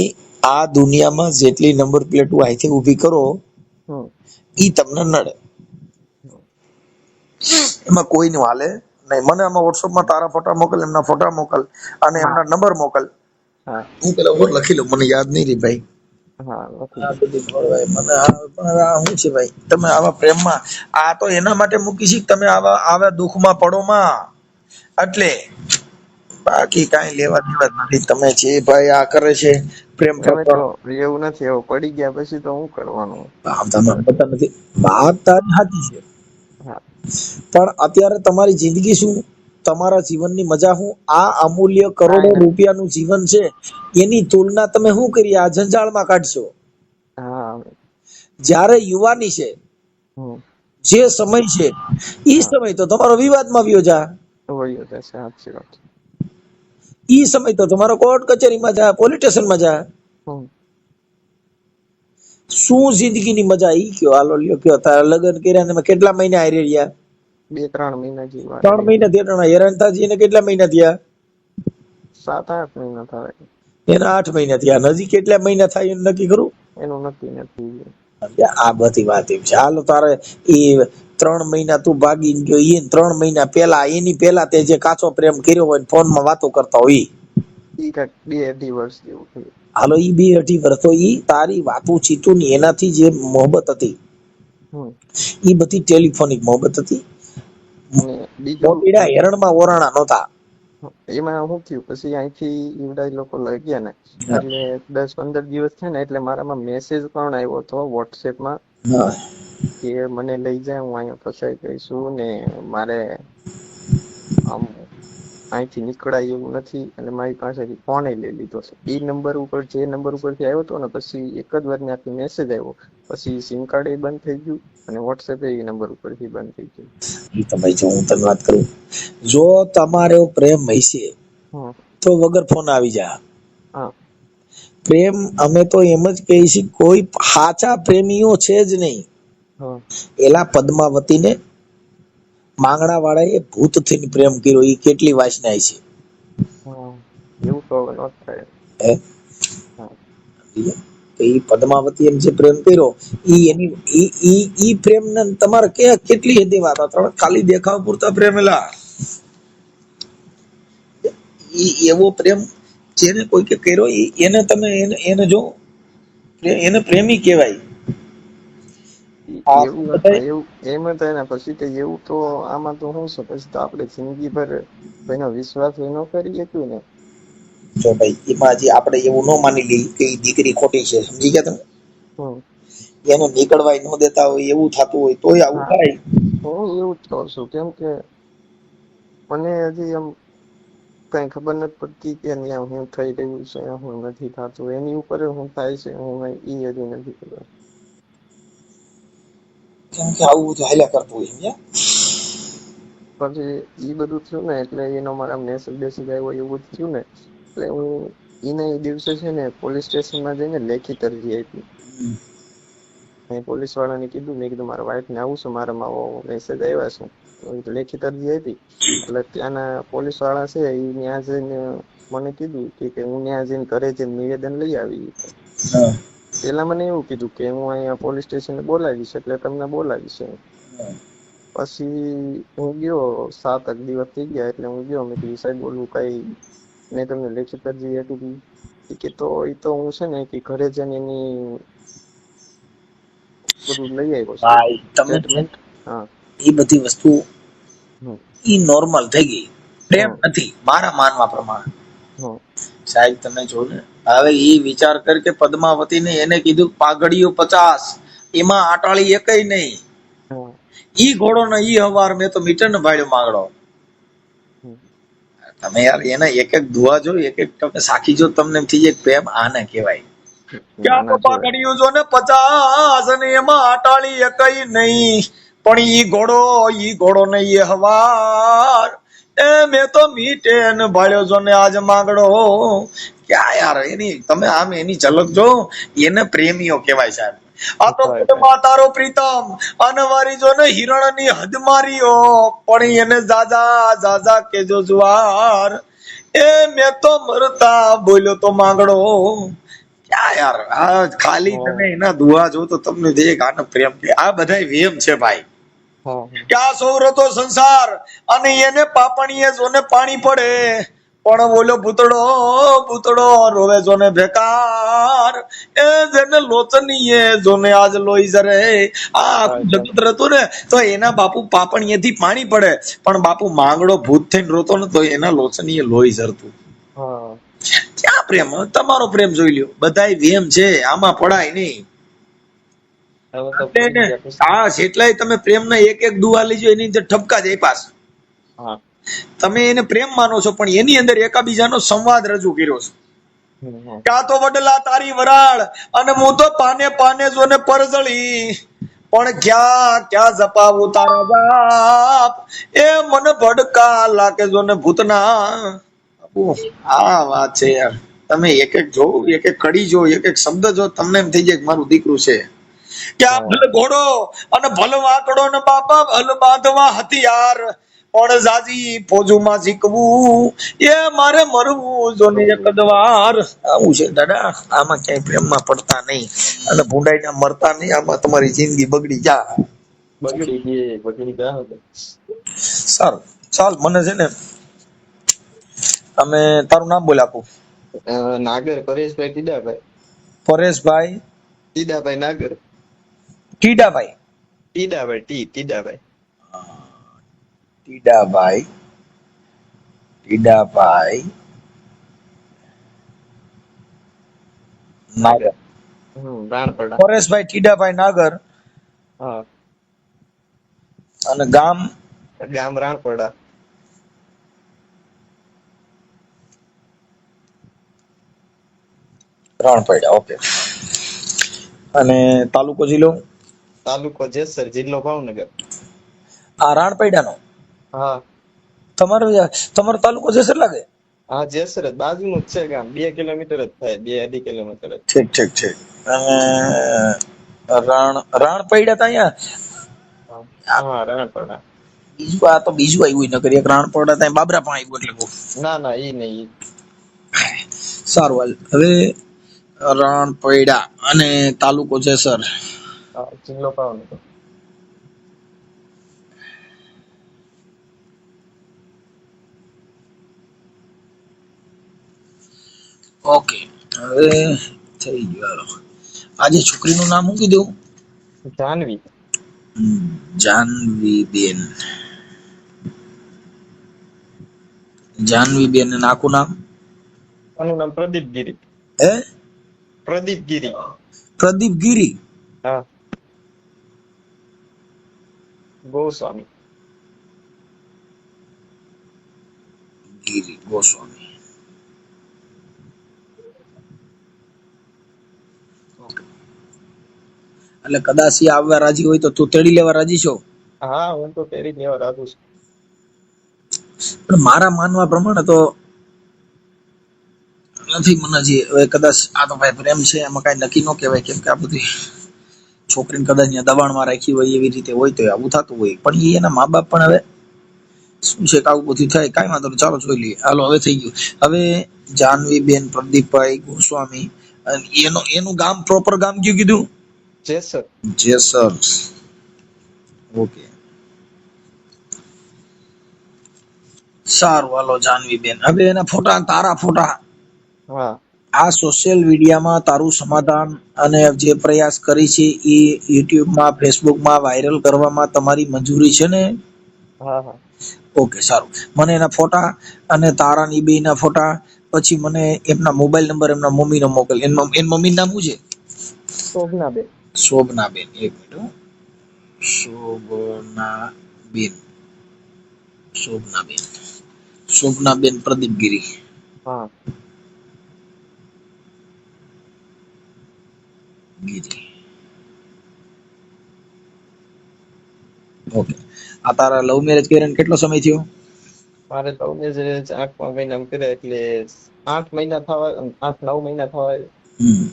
આ દુનિયામાં જેટલી નંબર પ્લેટો અહીંથી ઊભી કરો
હમ
ઈ તમને નડે, એમાં કોઈનું હાલે નહીં. મને આમાં વોટ્સઅપમાં તારા ફોટા મોકલ, એમના ફોટા મોકલ અને
હા
એમના નંબર મોકલ.
હા
હું પેલા ઓર લખી લઉં, મને યાદ નહીં રહી ભાઈ.
હા લખી
આ
દો.
બધી ખોળવાય મને પણ હવે આ શું છે ભાઈ, તમે આવા પ્રેમમાં આ તો એના માટે મૂકી છે કે તમે આવા આવા દુઃખમાં પડો માં, એટલે બાકી કાંઈ લેવા દેવા જ નથી. તમે જે ભાઈ આ કરે છે પ્રેમ
એમે
પ્રકરણ,
તો એવું નથી, એવું પડી ગયા પછી તો શું કરવાનું?
તમે સમજતા નથી. વાત તારી સાચી છે,
હા
પણ અત્યારે તમારી જિંદગી શું, તમારા જીવનની મજા શું? આ અમૂલ્ય કરોડો
કાંઈ નથી.
રૂપિયાનું જીવન છે, એની તુલના તમે શું કરી આ જંજાળમાં કાઢશો?
હા
જ્યારે યુવાની છે,
હમ
જે સમય છે ઈ
હા
સમય તો તમારો વિવાદમાં વયો જા,
વયો જશે, સાચી વાત.
ઈ સમય તો તમારો કોર્ટ કચેરીમાં જા, પોલીસ સ્ટેશનમાં જા.
હમ
શું જિંદગીની મજા ઈ કયો? હાલો લ્યો કયો. તારા લગ્ન કર્યા ને એમાં કેટલા મહિના હારે રહ્યા?
2-3 મહિના જેવા
3 મહિના થયા. હેરાન થાજી એને કેટલા મહિના થયા?
7-8 મહિના થાય.
એના 8 મહિના થયા. હજી કેટલા મહિના થાય એનું નક્કી કરું?
એનું નક્કી નથી.
આ બધી વાત એમ છે. હાલો તારે એ 3 મહિના તું ભાગી ગયો, એ 3 મહિના પેલા એની પેલા તે જે કાચો પ્રેમ કર્યો હોય ફોનમાં વાતો કરતા હોય,
ઈ કાંઈક 2-2.5 વર્ષ જેવું થયું.
હાલો ઈ 2-2.5 વર્ષ તો ઈ તારી વાતું ચીતું ની એનાથી જે મોહબત હતી
હમ
ઈ બધી ટેલિફોનિક મોહબત હતી.
અને બીજું
મોતીડા હેરણમાં ઓરાણા નહોતા.
એમાં શું થયું, પછી અહીંથી ઈવડા લોકો લઈ ગયા ને એટલે 10-15 દિવસ થયા ને એટલે મારામાં મેસેજ પણ આવ્યો હતો વોટ્સએપમાં
હા.
કે મને લઈ જાય, હું અહીંયા ફસાઈ ગઈ છું ને મારે આમ અહીંથી નીકળાય એવું નથી. અને મારી પાસેથી ફોન લઈ લીધો છે. એ નંબર ઉપર જે નંબર ઉપરથી આવ્યો હતો ને પછી એક જ વાર ત્યાંથી મેસેજ આવ્યો, પછી સિમ કાર્ડ એ બંધ થઈ ગયું અને વોટ્સએપ એ નંબર ઉપરથી બંધ થઈ ગયું.
ઈ તમે જો હું તને વાત કરું, જો તમારો પ્રેમ હશે
હમ
તો વગર ફોન આવી જા.
હા
પ્રેમ અમે તો એમ જ કહીએ છીએ, કોઈ સાચા પ્રેમીઓ છે જ નહીં.
હા
એલા પદ્માવતીને માંગણા વાળાએ ભૂત થઈને પ્રેમ કર્યો, એ કેટલી વાસનાય છે.
હા એવું તો હવે ન થાય.
હે?
હા
તો ઈ પદ્માવતી એમ જે પ્રેમ કર્યો ઈ એની ઈ પ્રેમ ને તમારે કેટલી હદે વાત હતા, ખાલી દેખાવ પૂરતા પ્રેમેલા. ઈ એવો પ્રેમ જેને કોઈ કે કર્યો એને તમે એને જો એને પ્રેમી કહેવાય.
એવું એવું એમ તો એના પછી તો એવું તો આમાં તો શું છે, પછી તો આપણે જિંદગીભર કોઈનો વિશ્વાસ ન કરી શક્યું ને.
જો ભાઈ એમાં હજી આપણે એવું ન માની લઈએ કે ઈ દીકરી ખોટી છે, સમજી ગયા તમે?
હમ
એને નીકળવાય ન દેતા હોય એવું થતું હોય તોય આવું
હા
થાય.
હું એવું જ કહું છું, કેમ કે મને હજી એમ કઈ ખબર નથી પડતી કે ત્યાં હું થઈ રહ્યું છે, હું નથી થતું, એની ઉપર હું થાય છે હું ઈ હજી નથી ખબર.
કેમ કે આવું બધું હાલ્યા કરતું હોય સમજ્યા?
પછી ઈ બધું થયું ને એટલે એનો મારા મેસેજ બેસેજ આવ્યો એવું બધું થયું ને એટલે હું ઈને એ દિવસે છે ને પોલીસ સ્ટેશનમાં જઈને લેખિત અરજી આપી. મેં પોલીસ વાળાને કીધું, મેં કીધું મારા વાઈફ ને આવું છે, મારામાં મેસેજ આવ્યા છે, તો લેખિત અરજી આપી. એટલે ત્યાંના પોલીસ વાળા છે એ ત્યાં જઈને મને કીધું કે હું ત્યાં જઈને ઘરે જઈને નિવેદન લઈ આવી.
હા.
પેલા મને એવું કીધું કે હું અહીંયા પોલીસ સ્ટેશને બોલાવીશ એટલે તમને બોલાવીશ. પછી હું ગયો, 7-8 દિવસ થઈ ગયા એટલે હું ગયો, મેં કીધું સાહેબ બોલું કઈ મેં તમને લેખિત અરજી આપી હતી કે તો એ તો હું છે ને કે ઘરે જઈને એની બધું લઈ આવ્યો
ભાઈ તમે
સ્ટેટમેન્ટ. હા
એ બધી વસ્તુ
હમ
ઈ નોર્મલ થઈ ગઈ, પ્રેમ
હમ
નથી મારા માનવા પ્રમાણે.
હમ
સાહેબ તમે જો ને હવે ઈ વિચાર કર કે પદ્માવતીને એને કીધું પાઘડીઓ 50 એમાં આટાળી એકય નહીં.
હમ
ઈ ઘોડો ને ઈ હવાર મેં તો મીટર ને ભાડ્યો માંગડો.
હમ
તમે યાર એના એક એક દુઆ જો એક એક તમે સાખી જો તમને એમ થઈ જાય પ્રેમ આને કહેવાય. ક્યાં તો
નાના જેવાય.
પાઘડીઓ જો ને 50 અને એમાં આટાળી એકય નહીં, પણ ઈ ઘોડો ને ઈ હવાર એ મેં તો મીટે ને ભાડ્યો જો ને આજ માંગડો ક્યાં યાર એની તમે આમ એની ઝલક જો, એને પ્રેમીઓ કહેવાય સાહેબ. આ તો
right,
કુટમાં તારો પ્રીતમ અનવારી જો ને હિરણની હદ મારીઓ, પણ એને જાજા જાજા કેજો જુવાર, એ મેં તો મરતા બોલ્યો તો માંગડો. ક્યાં યાર આ ખાલી
હા,
તમે એના દુઆ જો તો તમને જે આને પ્રેમ કે આ બધાય વેમ છે ભાઈ.
હા,
કે આ સૌરતો સંસાર અને એને પાપણીએ જોને પાણી પડે, પણ બોલો ભૂતડો ભૂતડો રોવે જોને બેકાર, એ જેને લોચનીએ જોને આજ લોહી જરે. આ આખું
right,
જગત રહેતું ને તો એના બાપુ પાપણીએથી પાણી પડે, પણ બાપુ માંગડો ભૂત થઈને રોતો ને તો એના લોચનીએ લોહી ઝરતું.
હા,
ક્યાં પ્રેમ? તમારો પ્રેમ જોઈ લ્યો, બધાય વેમ છે, આમાં પડાય નહીં.
હવે તો
એટલે
પડી
ને
ગયા પછી.
આ જેટલાય તમે પ્રેમના એક એક દુઆ લીજો એની અંદર ઠપકા જ આપ્યા છે.
હા,
તમે એને પ્રેમ માનો છો, પણ એની અંદર એકાબીજાનો સંવાદ રજૂ કર્યો છે.
હમ,
ક્યાં તો વડલા તારી વરાળ અને હું તો પાને પાને જોને પરજળી, પણ ક્યાં ક્યાં જપાવું તારા બાપ, એ મને ભડકા લાગે જોને ભૂતના. ઓહ, આ વાત છે યાર. તમે એક એક જો, એક એક કડી જો, એક એક શબ્દ જો, તમને એમ થઈ જાય કે મારું દીકરું છે. કે આ
હા,
ભલે ઘોડો અને ભલે વાંકડો ને બાપા ભલ બાંધવા હથિયાર, પણ જાજી ફોજુમાં શીખવું, એ મારે મરવું જોને એક જ વાર. આવું છે દાદા, આમાં ક્યાંય પ્રેમમાં પડતા નહીં અને ભૂંડાઈના મરતા નહીં, આમાં તમારી જિંદગી બગડી જા.
બગડી ગયા હવે.
સારું ચાલ, મને છે ને અમે તારું નામ બોલ આપું.
નાગર પરેશભાઈ ટીડાભાઈ.
પરેશભાઈ
ટીડાભાઈ નાગર.
ટીડાભાઈ.
ટીડાભાઈ.
ટીડાભાઈ ટીડાભાઈ નાગર.
નાગર. રાણપડા.
પરેશભાઈ ટીડાભાઈ નાગર.
હા,
અને ગામ
ગામ રાણપડા.
રાણપડા. ઓકે. અને તાલુકો જિલ્લો
તાલુકો જેસર, જિલ્લો ભાવનગર.
આ રાણપડાનો
હા,
તમારો તાલુકો જેસર લાગે?
હા, જેસર જ બાજુનું જ છે ગામ, 2 કિલોમીટર જ થાય, 2-2.5 કિલોમીટર જ.
ઠીક ઠીક ઠીક. અને રાણપડા તો અહીંયા
હા, હા, રાણપડા.
બીજું, આ તો બીજું આવ્યું નગર, એક રાણપડા ત્યાં બાબરા પણ આવ્યું એટલે કહું.
ના ના, ઈ નહીં ઈ.
સારું હાલ. હવે રાણપડા અને તાલુકો જેસર.
હા, જિલ્લો ભાવનગર.
ઓકે. હવે થઈ ગયું. હાલો, આજે છોકરીનું નામ શું કીધું?
જાનવી.
જાનવીબેન. જાનવીબેન અને આખું નામ?
આનું નામ પ્રદીપ ગીરી.
હે?
પ્રદીપ ગીરી.
પ્રદીપ ગીરી.
હા, ગોસ્વામી.
ગીરી ગોસ્વામી. ઓકે. એટલે કદાચ એ આવવા રાજી હોય તો તું તેડી લેવા રાજી છો?
હા, હું તો પહેરી જ લેવા રાખું છું.
પણ મારા માનવા પ્રમાણે તો નથી. મને હજી હવે કદાચ આ તો ભાઈ પ્રેમ છે, એમાં કઈ નક્કી ન કહેવાય, કેમ કે આ બધી છોકરીને કદાચ ત્યાં દબાણમાં રાખી હોય એવી રીતે હોય તો આવું થતું હોય. પણ એ એના મા બાપ પણ હવે શું છે કે આવું બધું થાય. કાંઈ વાંધો નહીં, ચાલો જોઈ લઈએ. હાલો, હવે થઈ ગયું. હવે જાનવીબેન પ્રદીપભાઈ ગોસ્વામી. અને એનું ગામ, પ્રોપર ગામ કયું કીધું?
જેસર.
જેસર. ઓકે, સારું હાલો જાનવીબેન. હવે એના ફોટા, તારા ફોટા
હા,
આ સોશિયલ મીડિયામાં તારું સમાધાન અને જે પ્રયાસ કરી છે એ યુટ્યુબમાં, ફેસબુકમાં વાયરલ કરવામાં તમારી મંજૂરી છે ને?
હા, હા.
ઓકે, સારું. મને એના ફોટા અને તારા ની બેયના ફોટા, પછી મને એમના મોબાઈલ નંબર, એમના મમ્મીનો મોકલ. એની મમ્મીનું નામ શું છે?
શોભનાબેન.
શોભનાબેન. એક મિનિટ હો. શોભનાબેન. શોભનાબેન. શોભનાબેન પ્રદીપગીરી.
હા,
ગીરી. ઓકે. આ તારા લવ મેરેજ કર્યા કેટલો સમય થયો?
મારે તો જે 8 મહિના કર્યા એટલે 8 મહિના થવા, 8-9 મહિના થવા.
હમ.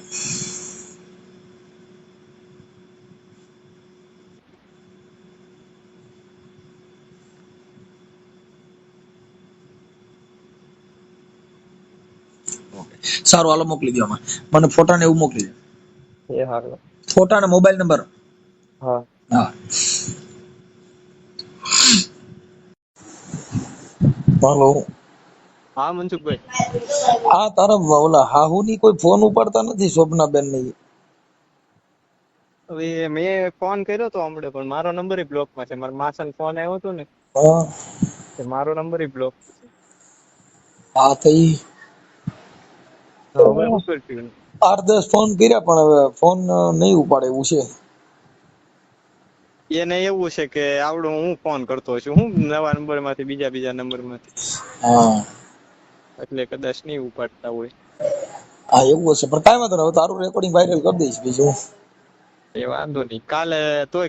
સારું, હાલો મોકલી દો આમાં. મને ફોટા ને એવું મોકલી દો.
એ હારું.
ફોટા ને મોબાઈલ નંબર.
હા.
હા. હાલો.
હા મનસુખભાઈ.
આ તારા ઓલા હાહુ ની કોઈ ફોન ઉપાડતા નથી, શોભનાબેન ની.
હવે મેં ફોન કર્યો તો હમણાં, પણ મારો નંબર બ્લોક માં છે. મારા માસન ફોન આવ્યો હતો ને,
હા.
તે મારો નંબર બ્લોક છે.
હા થઈ.
તો હવે શું કરશું?
8-10 ફોન કર્યા પણ હવે ફોન નહીં ઉપાડે એવું છે.
એને એવું છે કે આવડું હું ફોન કરતો છું, હું નવા નંબર માંથી બીજા નંબર માંથી,
હા.
એટલે કદાચ નહીં ઉપાડતા હોય.
હા એવું હશે, પણ કાંઈ વાંધો નહીં. હવે તારું રેકોર્ડિંગ વાયરલ કરી દઈશ બીજું.
એ વાંધો નહીં.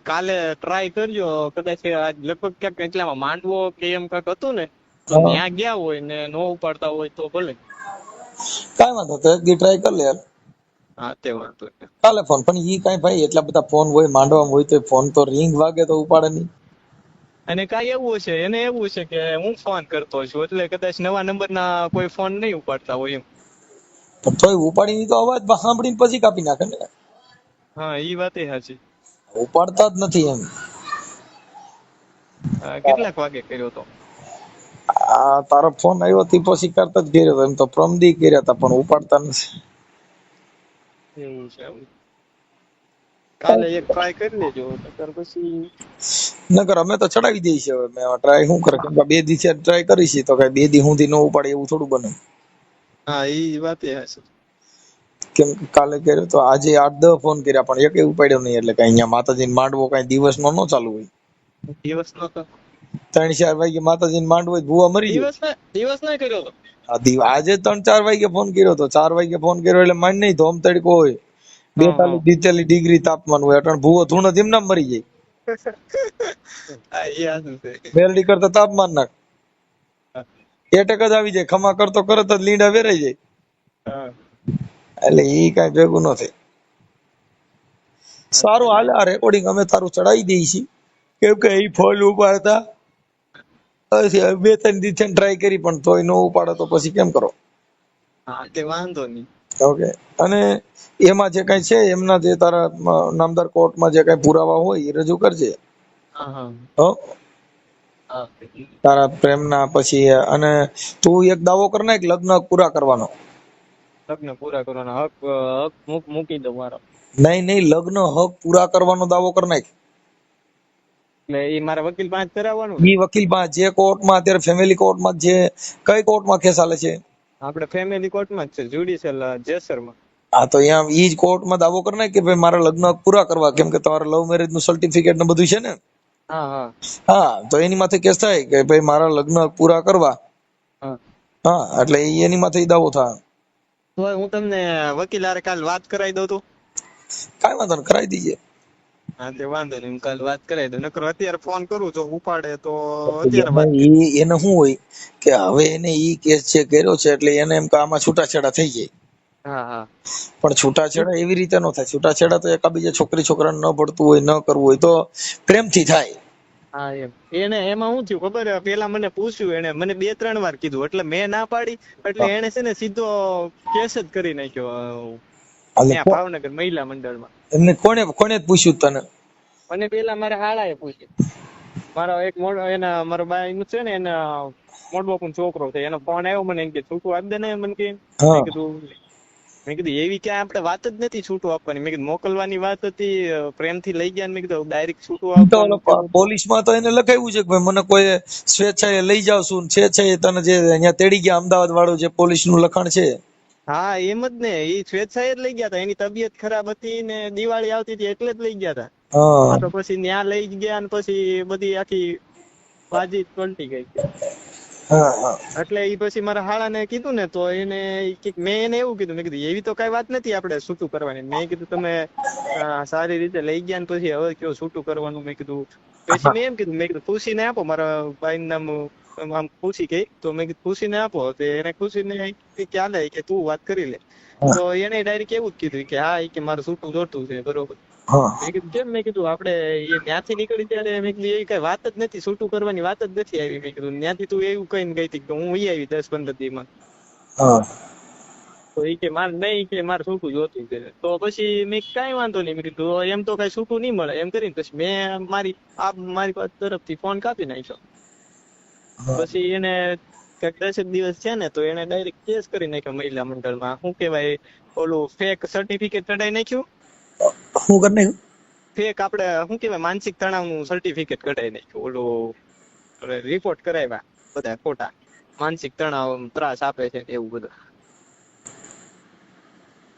કાલે ટ્રાય કરજો. કદાચ આજ લગભગ ક્યાંક એટલામાં માંડવો કે એમ કાંક હતું ને, તો
હા.
ત્યાં ગયા હોય ને નો ઉપાડતા હોય તો ભલે.
કાંઈ વાંધો તો એક દી ટ્રાય કરી લે યાર.
હા તે વાંધો નહીં.
કાલે ફોન પણ ઈ કાંઈ ભાઈ એટલા બધા ફોન હોય માંડવામાં હોય તો ફોન તો રિંગ વાગે તો ઉપાડે નહીં.
અને કાંઈ એવું છે, એને એવું છે કે હું ફોન કરતો છું, એટલે કદાચ નવા નંબર ના કોઈ ફોન નહીં ઉપાડતા હોય એમ.
પણ તોય ઉપાડીને તો અવાજ સાંભળીને પછી કાપી નાખે ને.
હા એ વાત એ સાચી.
ઉપાડતા જ નથી એમ.
કેટલાક વાગે કર્યો તો?
આ તારો ફોન આવ્યો તે પછી કરતા જ કર્યો હતો. એમ તો પ્રમદી કર્યા હતા પણ ઉપાડતા નથી.
એવું છે એમ. કાલે એક ટ્રાય કરી લેજો, નકર પછી.
નકર અમે તો ચડાવી દઈએ છીએ. હવે મેં ટ્રાય શું કરે, કેમ કે 2 દિવસ ટ્રાય કરી છે તો કઈ 2 દી સુધી ન ઉપાડે એવું થોડું બને.
હા એ વાત એ સાચી.
કેમ કે કાલે કર્યો તો, આજે 8-10 ફોન કર્યા પણ એકે ઉપાડ્યો નહીં. એટલે કઈ અહીંયા માતાજીને માંડવો કઈ દિવસનો ન ચાલુ હોય.
દિવસ નો તો
3-4 વાગે માતાજીને માંડવો હોય, ભૂવા મરી જાય.
દિવસ ના કર્યો તો.
આજે 3-4 વાગે ફોન કર્યો તો. 4 વાગે ફોન કર્યો એટલે માંડ નહીં, ધોમ તડકો હોય,
હા હા
42-43 ડિગ્રી તાપમાન હોય. અટણ ભૂવો ધૂણો તેમ ના મરી જાય.
હા એ સાચું છે.
મેલડી કરતા તાપમાન નાખ
હા.
એટક જ આવી જાય. ખમા કરતો કરત જ લીંડા વેરાઈ જાય.
હા.
એટલે ઈ કઈ ભેગું ન થાય. સારું હાલે, આ રેકોર્ડિંગ અમે તારું ચડાવી દઈએ છીએ. કેમ કે ઈ ફોન ઉપાડતા પછી 2-3 દિવસ ટ્રાય કરી પણ તોય ન ઉપાડે તો પછી કેમ કરો?
હા તે વાંધો નહીં.
ઓકે. અને એમાં જે કઈ છે એમના જે તારા નામદાર કોર્ટમાં જે કઈ પુરાવા હોય એ રજૂ કરજે.
હા હા
હો
હા.
તારા પ્રેમના પછી. અને તું એક દાવો કર નાખ લગ્ન પૂરા કરવાનો.
લગ્ન પૂરા કરવાના હક મૂકી દો મારો.
નહીં લગ્ન હક પૂરા કરવાનો દાવો કર નાખ.
એટલે એ મારા વકીલ પાસે કરાવવાનું ને?
ઈ વકીલ પાસે જે કોર્ટમાં અત્યારે ફેમિલી કોર્ટમાં જે કઈ કોર્ટમાં કેસ હાલે છે?
આપણે ફેમિલી કોર્ટમાં જ છે, જ્યુડિશિયલ જેસરમાં.
હા તો અહીંયા ઈ જ કોર્ટમાં દાવો કર નાખ કે ભાઈ મારા લગ્ન પૂરા કરવા. કેમ કે તમારા લવ મેરેજ નું સર્ટિફિકેટ ને બધું છે ને.
હા હા
હા તો એની માથે કેસ થાય કે ભાઈ મારા લગ્ન પૂરા કરવા.
હા.
હા એટલે એની માથે ઈ દાવો થાય.
તો હું તમને વકીલ હારે કાલ વાત કરાવી દઉં તું.
કાંઈ વાંધો નહીં, કરાવી દઈએ.
હા તે વાંધો નહીં, હું કાલ વાત કરાવી દઉં. નકર અત્યારે ફોન કરું તો ઉપાડે તો અત્યારે વાત કરી.
એને શું હોય કે હવે એને ઈ કેસ જે કર્યો છે એટલે એને એમ કે આમાં છૂટાછેડા થઈ જાય.
હા હા
પણ છૂટાછેડા એવી રીતે ન થાય. છૂટાછેડા તો એકાબીજા છોકરી છોકરાને ન પડતું હોય, ન કરવું હોય તો પ્રેમથી થાય.
હા એમ. એને એમાં શું થયું ખબર? પેલા મને પૂછ્યું, એને મને 2-3 વાર કીધું, એટલે મેં ના પાડી. એટલે એને છે ને સીધો કેસ જ કરી નાખ્યો ત્યાં ભાવનગર મહિલા મંડળમાં.
એમને કોને પૂછ્યું તને?
મને પેલા મારા હાળાએ પૂછ્યું. મારો બાઈ છે ને, એના મોટો પણ છોકરો છે, એનો ફોન આવ્યો મને, એમ કે છૂટું આપી દે ને. મને કે
હા
મેં કીધું એવી ક્યાં આપણે વાત જ નથી છૂટું આપવાની. મેં કીધું મોકલવાની વાત હતી, પ્રેમથી લઈ ગયા. મેં કીધું ડાયરેક્ટ છૂટું આપવાનું કેવું?
પોલીસમાં તો એને લખાવ્યું છે કે ભાઈ મને કોઈ સ્વેચ્છાએ લઈ જાવ છું, સ્વેચ્છાએ તને જે અહીંયા તેડી ગયા અમદાવાદ વાળું જે પોલીસ નું લખાણ છે.
હા એમ જ ને, એ સ્વેચ્છાએ જ લઈ ગયા હતા. એની તબિયત ખરાબ હતી ને દિવાળી આવતી હતી એટલે જ લઈ ગયા હતા.
હા
આ તો પછી ત્યાં લઈ ગયા ને પછી બધી આખી બાજી પલટી ગઈ.
હા હા
એટલે એ પછી મારા હાળાને કીધું ને, તો મેં એને એવું કીધું, મેં કીધું એવી તો કઈ વાત નથી આપણે છૂટું કરવાની. મેં કીધું તમે સારી રીતે લઈ ગયા ને પછી હવે કયો છૂટું કરવાનું. મેં કીધું પછી મેં એમ કીધું, મેં કીધું પૂછીને આપો. મારા ભાઈ નામ
આમ પૂછી ગઈ તો મેં કીધું પૂછીને આપો તો એને પૂછીને કે હાલે કે તું વાત કરી લે.
હા.
તો એને ડાયરેક્ટ એવું જ કીધું કે હા કે મારું છૂટું જોતું છે બરોબર.
હા
મેં કીધું કેમ? મેં કીધું આપણે એ ત્યાંથી નીકળી ત્યારે મેં કીધું એ કઈ વાત જ નથી, છૂટું કરવાની વાત જ નથી આવી. મેં કીધું ત્યાંથી તું એવું કઈને ગઈ હતી કે હું આવી 10-15 દીમાં.
હા
તો એ કે મારે નહીં કે મારે છૂટું જોતું છે. તો પછી મેં કઈ વાંધો નહીં, મેં કીધું એમ તો કઈ છૂટું નહીં મળે એમ કરીને પછી મેં મારી પાસે તરફથી ફોન કાપી નાખ્યો.
હા.
પછી એને કંઈક 10 દિવસ છે ને તો એને ડાયરેક્ટ કેસ કરી નાખ્યો મહિલા મંડળમાં. શું કહેવાય ઓલું ફેક સર્ટિફિકેટ કઢાઈ નાખ્યું.
શું કરી નાખ્યું?
ફેક આપણે શું કહેવાય માનસિક તણાવનું સર્ટિફિકેટ કઢાઈ નાખ્યું. ઓલું રિપોર્ટ કરાવ્યા બધા ખોટા, માનસિક તણાવ ત્રાસ આપે છે એવું બધું.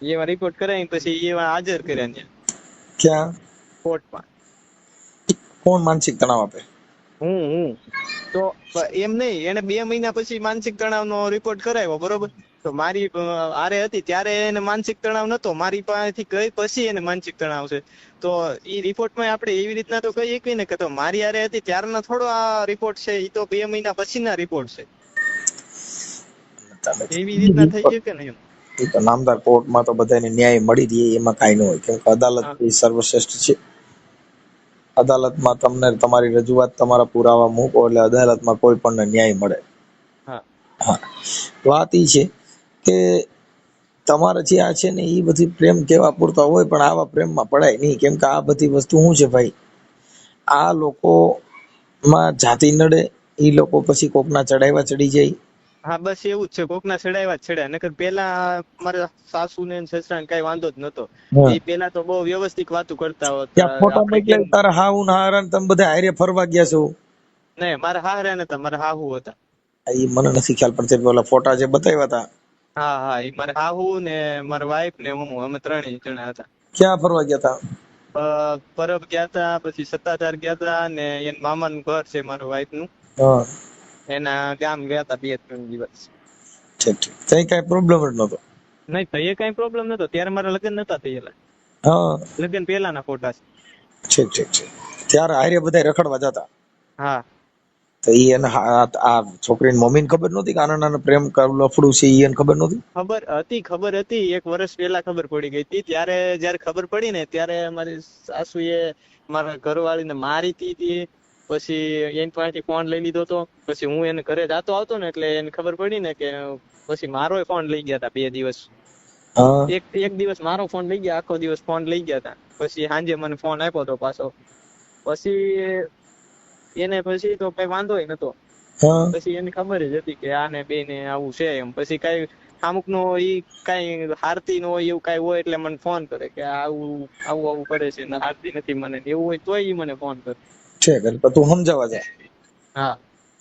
એવા રિપોર્ટ કરાવી પછી એવા હાજર કર્યા ત્યાં
ક્યાં?
કોર્ટમાં.
કોણ માનસિક તણાવ આપે?
હું તો એમ નહીં, એને 2 મહિના પછી માનસિક તણાવનો રિપોર્ટ કરાવ્યો બરોબર. તો મારી આરે હતી ત્યારે એને માનસિક તણાવ નતો, મારી પાસેથી ગઈ પછી એને માનસિક તણાવ છે. તો એ રિપોર્ટમાં આપણે એવી રીતના તો કહી શકીએ ને કે તો મારી આરે હતી ત્યારનો થોડો આ રિપોર્ટ છે, એ તો 2 મહિના પછીના રિપોર્ટ છે. એવી રીતના થઈ શકે ને એમ.
એ તો નામદાર કોર્ટમાં તો બધાને ન્યાય મળી રહે એમાં કાંઈ ન હોય, કેમ કે અદાલત
હા.
એ સર્વશ્રેષ્ઠ છે. અદાલતમાં તમને તમારી રજૂઆત તમારા પુરાવા મૂકો એટલે અદાલતમાં કોઈ પણ ન્યાય મળે.
હા
હા, વાત એ છે કે તમારે જે આ છે ને એ બધી પ્રેમ કેવા પૂરતા હોય પણ આવા પ્રેમમાં પડાય નહીં, કેમ કે આ બધી વસ્તુ શું છે ભાઈ, આ લોકોમાં જાતિ નડે, એ લોકો પછી કોકના ચડાવ્યા ચડી જાય.
હા બસ એવું જ છે, કોકના છેડાવ્યા જ છેડાય. નકર પેલા મારા સાસુ ને સસરા ને કઈ વાંધો જ નતો.
હા.
એ પેલા તો બહુ વ્યવસ્થિત વાતો કરતા
ત્યાં
હતા.
ફોટા
આપણે
મોકલે
કેમ
તારા હાહુ ને હારા ને તમે બધા હારે ફરવા ગયા છો.
નહીં, મારા હાહરા નતા, મારા હાહુ હતા.
એ મને નથી ખ્યાલ પણ તે પેલા ફોટા જે બતાવ્યા હતા.
હા હા, એ મારા હાહુ ને મારા વાઈફ ને હું, અમે 3 જણા હતા.
ક્યાં ફરવા ગયા હતા?
પરબ ગયા હતા, પછી સત્તાધાર ગયા હતા, ને એના મામાનું ઘર છે મારા વાઈફ નું,
હા
એના ગામ ગયા હતા 2-3 દિવસ.
ઠીક ઠીક, તઈ કઈ પ્રોબ્લેમ જ નતો.
નહીં તો એ કઈ પ્રોબ્લેમ નતો, ત્યારે મારા લગ્ન નતા થયેલા,
હા
લગ્ન પહેલાના ફોટા છે.
ઠીક ઠીક ઠીક, ત્યારે હારે બધા રખડવા જતા.
હા
તો ઈ એને આ છોકરીની મમ્મીને ખબર નહોતી કે આના નાના પ્રેમ લફડું છે, ઈ એને ખબર નહોતી.
ખબર હતી 1 વર્ષ પહેલા ખબર પડી ગઈ હતી. ત્યારે જયારે ખબર પડી ને ત્યારે મારી સાસુએ મારા ઘરવાળીને મારી હતી. પછી એની પાસેથી ફોન લઈ લીધો હતો. પછી હું એને ઘરે જાતો આવતો ને એટલે એને ખબર પડી ને કે પછી મારો ફોન લઈ ગયા હતા 2 દિવસ.
હા
એક દિવસ મારો ફોન લઈ ગયા, આખો દિવસ ફોન લઈ ગયા હતા. પછી સાંજે મને ફોન આપ્યો હતો પાછો. પછી એને પછી તો કઈ વાંધો નતો.
હા
પછી એને ખબર જ હતી કે આને બેને આવું છે એમ. પછી કઈ અમુક નો ઈ કઈ હારતી નો હોય એવું કઈ હોય એટલે મને ફોન કરે કે આવું આવું કરે છે ને હારતી નથી મને, એવું હોય તોય ઈ મને ફોન કરે.
ઠીક, એટલે તું સમજાવવા જા.
હા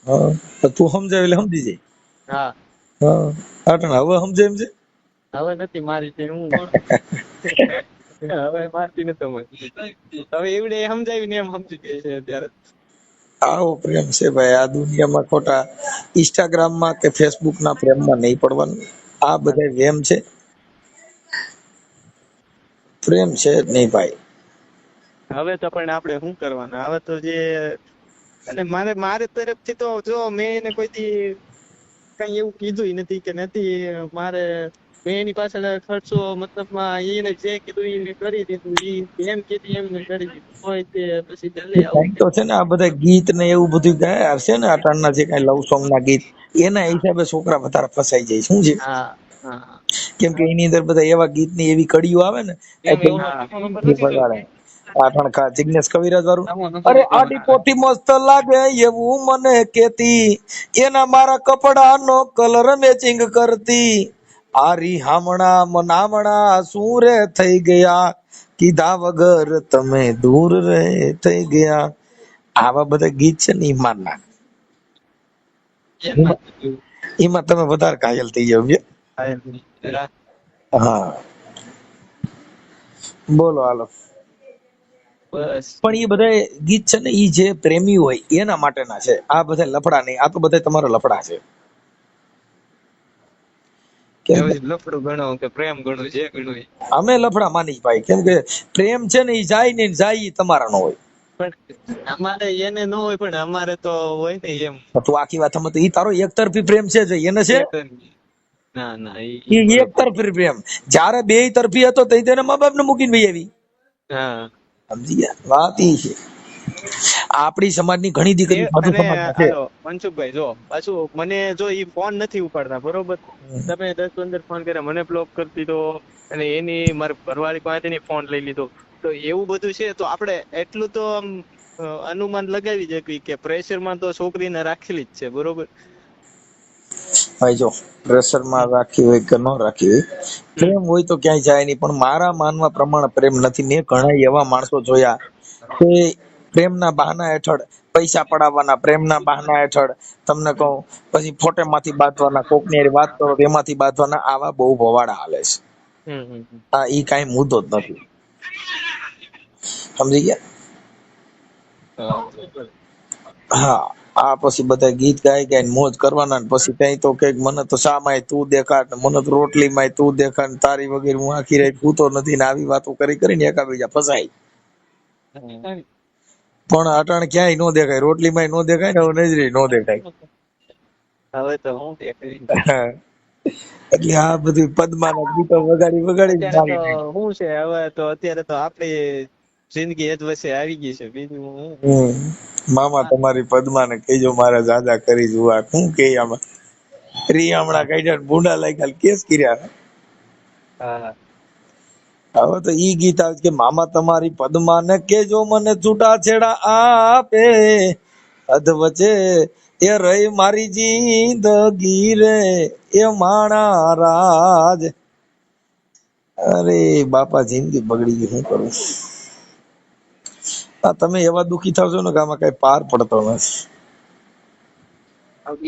હા, તો તું સમજાવ એટલે સમજી જાય.
હા,
હા, આટણ હવે સમજે એમ છે.
હવે નથી મારી છે હું હવે મારતી નથી. હવે એવડે સમજાવીને એમ સમજી ગઈ છે અત્યારે.
આવો પ્રેમ છે ભાઈ આ દુનિયામાં. ખોટા ઇન્સ્ટાગ્રામમાં કે ફેસબુક ના પ્રેમમાં નહીં પડવાનું. આ બધા વેમ છે, પ્રેમ છે જ નહીં ભાઈ.
હવે તો પણ આપણે શું કરવાના? હવે તો જે અને મારે તરફથી તો જો મેં એને કોઈથી કઈ એવું કીધું નથી કે નથી મારે, મેં એની પાછળ ખર્ચો મતલબમાં એને જે કીધું એને કરી દીધું. ઈ એમ કીધું એમ કરી દીધું. હોય તે પછી ભલે આવું
કંઈક તો છે ને આ બધા ગીત ને એવું બધું ગાય છે ને, અટાણના જે કઈ લવ સોંગ ના ગીત, એના હિસાબે છોકરા વધારે ફસાઈ જાય. શું છે?
હા હા
કેમ કે એની અંદર બધા એવા ગીત ની એવી કડીઓ આવે ને એટલે ઈ બગાડે. આઠણ જિગ્નેશ કવિરાજ વાળું, અરે આડી પોથી મસ્ત લાગે એવું મને કેતી, એના મારા કપડા નો કલર મેચિંગ કરતી, આરી હામણા મનામણા શું રે થઈ ગયા, કીધા વગર તમે દૂર રે થઈ ગયા. આવા બધા ગીત છે ને ઈમાનના, એમાં તમે વધારે ઘાયલ થઈ જાવ. હા, બોલો હાલો.
બસ
પણ એ બધા ગીત છે ને, ઈ જે પ્રેમી હોય એના માટેના છે. આ બધા લફડા નહીં, આ તો બધા તમારા લફડા છે. કેમ કે
લફડું ગણો કે પ્રેમ ગણો, જે ગણો
અમે લફડા માની ભાઈ, કેમ કે પ્રેમ છે ને ઈ જાય ને જાય ઈ તમારા નો હોય.
પણ અમારે એને ન હોય, પણ અમારે તો હોય ને એમ.
તો તું આખી વાત સમજ. ઈ તારો એક તરફી પ્રેમ છે જે એને છે.
ના ના,
ઈ એક
બરોબર.
તરફી પ્રેમ. જ્યારે બે તરફી હતો તો તેને મા બાપ ને મૂકીને વહી આવી.
હા.
સમજી ગયા? વાત ઈ છે. આપણી સમાજની ઘણી દીકરી સાધુ
અને
સમાજમાં છે.
હાલો મનસુખભાઈ, જો પાછું મને જો ઈ ફોન નથી ઉપાડતા, બરોબર, તમે 10-15 ફોન કર્યા, મને બ્લોક કરી દીધો, અને એની મારી ઘરવાળી પાસેથી ફોન લઈ લીધો, તો એવું બધું છે તો આપણે એટલું તો આમ અનુમાન લગાવી શકીએ કે પ્રેશરમાં તો છોકરીને રાખેલી જ છે, બરોબર.
ભાઈ જો, પ્રેશર માં રાખી હોય કે ન રાખી હોય,
હમ.
પ્રેમ હોય તો ક્યાંય જાય નહીં. પણ મારા માનવા પ્રમાણે પ્રેમ નથી. મેં ઘણા એવા માણસો જોયા કે પ્રેમના બહાના હેઠળ પૈસા પડાવવાના, પ્રેમના બહાના હેઠળ તમને કહું, પછી ફોટેમાંથી બાંધવાના, કોકની હારે વાત કરો તો એમાંથી બાંધવાના, આવા બહુ ભવાડા હાલે છે.
હમ હમ હમ.
આ ઈ કાંઈ મુદ્દો જ નથી. સમજી ગયા? હા. આ પછી બધા ગીત ગાઈ ગાઈને મોજ કરવાના, ને પછી કઈ તો કઈક મને તો શામાંય તું દેખાડ, ને મને તો રોટલીમાંય તું દેખાડ, ને તારી વગર હું આખી રાત સૂતો નથી, ને આવી વાતો કરી કરીને એકાબીજા ફસાય. પણ અટાણે ક્યાંય નો દેખાય, રોટલીમાંય નો દેખાય ને હવે નજરે નો દેખાય.
હવે તો હું દેખાય.
એટલે આ બધું પદ્માના ગીતો વગાડી વગાડી
અત્યારે તો શું છે, હવે તો અત્યારે તો આપણી જિંદગી એ જ વચ્ચે આવી ગઈ છે, બીજું હું.
મામા તમારી પદ્માને કહેજો મારા દાદા કરી જુઆ. શું કે આમાં રીયામણા કાઢ્યા, બુંડા લાગ્યા, કેસ કર્યા.
હા.
હવે તો ઈ ગીત આવે કે મામા તમારી પદ્માને કેજો મને છૂટા છેડા આપે, અધ વચ્ચે એ રહી મારી જિંદગી રે એ માણા રાજ. અરે બાપા, જિંદગી બગડી ગઈ, શું કરું. આ તમે એવા દુખી થાવ છો ને કે આમાં કઈ પાર પડતો નથી.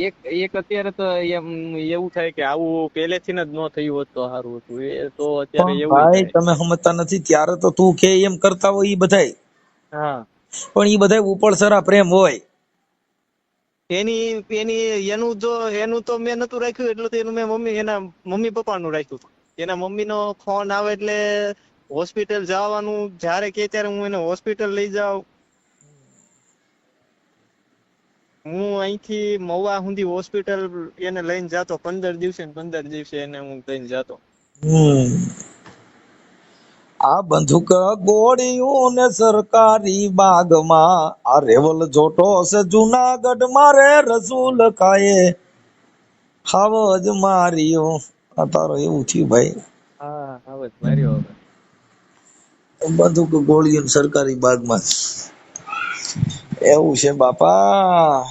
એક એક અત્યારે તો એમ એવું થાય કે આવું પહેલેથી જ ન થયું હોત તો સારું હતું, એ તો અત્યારે
પણ
એવું
ભાઈ
થાય.
તમે સમજતા નથી. ત્યારે તો તું કે એમ કરતા હોય ઈ બધાય,
હા.
પણ ઈ બધાય ઉપળસરા પ્રેમ હોય.
એની એની એનું તો મેં નતું રાખ્યું, એટલું તો એનું મેં એના મમ્મી પપ્પાનું રાખ્યું. એના મમ્મીનો ફોન આવે એટલે હોસ્પિટલ જવાનું, જ્યારે કે ત્યારે હું એને હોસ્પિટલ લઈ જાઉં. હું અહીંથી મહુવા સુધી હોસ્પિટલ એને લઈને જાતો, 15 દિવસે ને 15 દિવસે એને હું લઈને જાતો.
આ બંદૂક ગોળીયું ને સરકારી બાગમાં, આ રેવલ જોટો છે જુનાગઢ મારે રસૂલ ખાએ હાવજ માર્યો. આ તારો એવું થયું ભાઈ.
હા, હવે માર્યો હવે.
બંદૂક ગોળીયું ને સરકારી બાગમાં, એવું છે બાપા.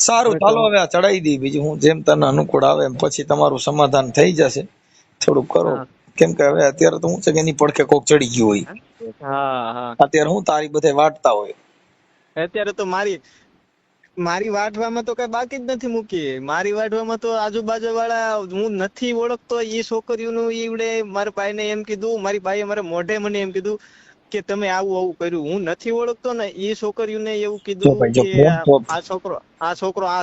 સારું,
હવે તો
ચાલો હવે આ ચડાઈ દી. બીજું હું, જેમ તને અનુકૂળ આવે એમ પછી તમારું સમાધાન થઈ જશે. થોડું કરો,
હા
કેમ કે હવે અત્યારે તો હું છે કે એની પડખે કોક ચડી ગયું હોય.
હા હા.
અત્યારે હું તારી બધે વાટતા હોય.
અત્યારે તો મારી વાટવામાં તો કઈ બાકી જ નથી મૂકી. મારી વાટવામાં તો આજુબાજુ વાળા, હું નથી ઓળખતો એ છોકરીઓનું, ઈવડે મારા ભાઈને એમ કીધું, મારી ભાઈએ મારા મોઢે મને એમ કીધું કે તમે આવું કર્યું. હું નથી ઓળખતો ને એ છોકરીઓને એવું
જો
કીધું
ભાઈ, જો
કે
પ્રેમ તો
આ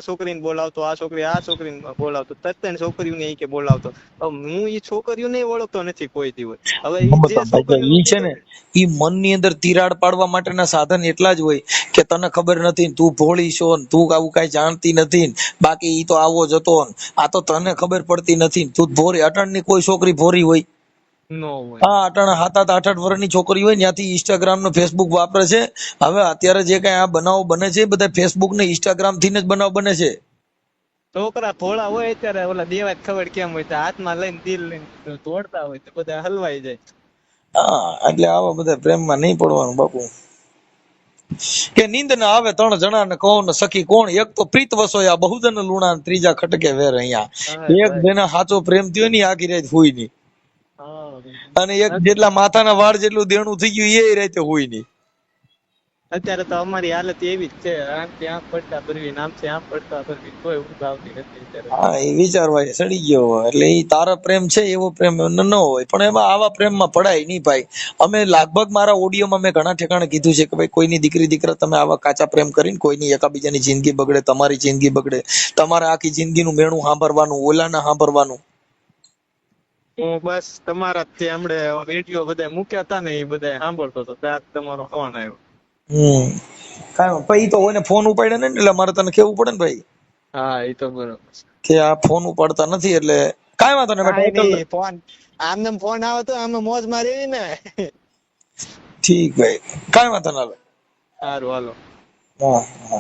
છોકરીને બોલાવતો, આ છોકરીને બોલાવતો, ત્રણ છોકરીઓને એ કે બોલાવતો. હું એ છોકરીઓને ઓળખતો નથી કોઈ દિવસ. હવે એ જે
ભાઈ, જો
છોકરીઓનું
ઈ છે
કીધું
ને,
ને.
ઈ મનની અંદર તિરાડ પાડવા માટેના સાધન એટલા જ હોય કે તને ખબર નથી ને, તું ભોળી છો ને, તું આવું કઈ જાણતી નથી ને, બાકી ઈ તો આવો જ હતો ને. આ તો તને ખબર પડતી નથી ને, તું ભોરી. અટણની કોઈ છોકરી ભોરી હોય?
નો હોય.
હા, અટણ 7-8 વર્ષની છોકરી હોય ત્યાંથી ઇન્સ્ટાગ્રામ ને ફેસબુક વાપરે છે. હવે અત્યારે જે કઈ આ બનાવો બને છે, એ બધા ફેસબુક ને ઇન્સ્ટાગ્રામ થી જ બનાવ બને છે.
છોકરા ભોળા હોય અત્યારે, ઓલા દેવા જ ખબર કેમ હોય, હાથમાં લઈને દિલ લઈને તોડતા હોય તો બધા હલવાઈ જાય.
હા, એટલે આવા બધા પ્રેમમાં નહીં પડવાનું બાપુ. કે નીંદ ના આવે 3 જણા ને કહો ને સખી કોણ, એક તો પ્રીત વસોયા બહુજન લુણા, ત્રીજા ખટકે વેર અહીંયા. એક
બસ.
જેના સાચો પ્રેમ થયો ને આખી રાત હુઈ નહીં,
હા.
અને એક જેટલા માથાના વાળ જેટલું દેણું થઈ ગયું એ રાતે હુઈ નહીં.
અત્યારે તો અમારી હાલત એવી જ છે, આમથી આમ પડતા ભરવી, આમથી આમ પડતા ભરવી, કોઈ ઊંઘ આવતી નથી અત્યારે.
હા, એ વિચારવા સડી ગયો હોય. એટલે એ તારો પ્રેમ છે એવો પ્રેમ ન હોય, પણ એમાં આવા પ્રેમમાં પડાય નહીં ભાઈ. અમે લગભગ મારા ઓડિયોમાં મેં ઘણા ઠેકાણે કીધું છે કે ભાઈ, કોઈની દીકરી દીકરા તમે આવા કાચા પ્રેમ કરીને કોઈની એકાબીજાની જિંદગી બગડે, તમારી જિંદગી બગડે, તમારે આખી જિંદગીનું મેણું સાંભળવાનું, ઓલાના સાંભળવાનું.
હું બસ તમારા હમણે વિડીયો બધા મૂક્યા હતા ને, એ બધા સાંભળતો હતો, ત્યાં તમારો ફોન આવ્યો.
કાંઈ પછી તો હોય ને ફોન ઉપાડે ને એટલે મારે તને કેવું પડે ને ભાઈ
હા એ તો બરોબર
કે આ ફોન ઉપાડતા નથી એટલે કાંઈ વાંધો નહીં
કાંઈ
title-
નહીં, ફોન આમને ફોન આવે તો આમે મોજ મારી ને.
ઠીક ભાઈ કાંઈ વાંધો ના લે.
સારું હાલો.
હા હા